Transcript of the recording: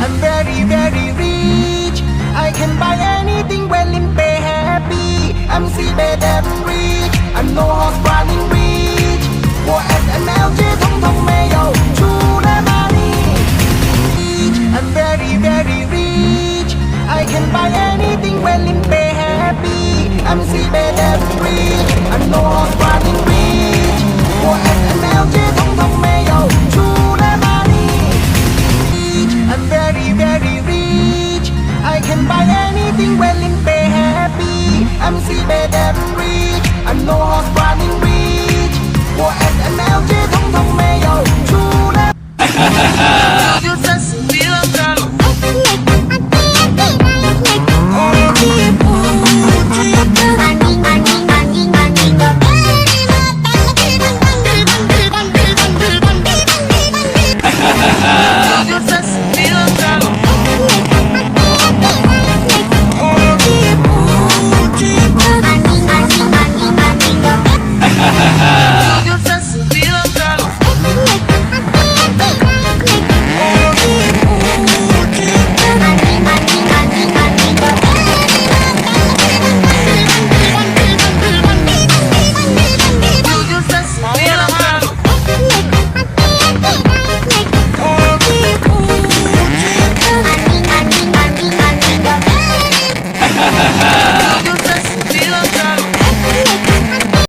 I'm very, very rich. I can buy anything when in pay happy. I'm seabed and rich. I'm no horse running rich. 我 SMLG 通通没有出的 money. I'm very, very rich. I can buy anything when in pay happy. I'm seabed and rich. I'm no horse running rich. 我 SMLG 通通没有出的 money. I'm very, very rich. I can buy anything when in pay happy. I'm seabed and rich. I'm no horse running rich. 我 SMLG 通通没有出的。就算是你了的路。就算是你了的路。Ha ha ha!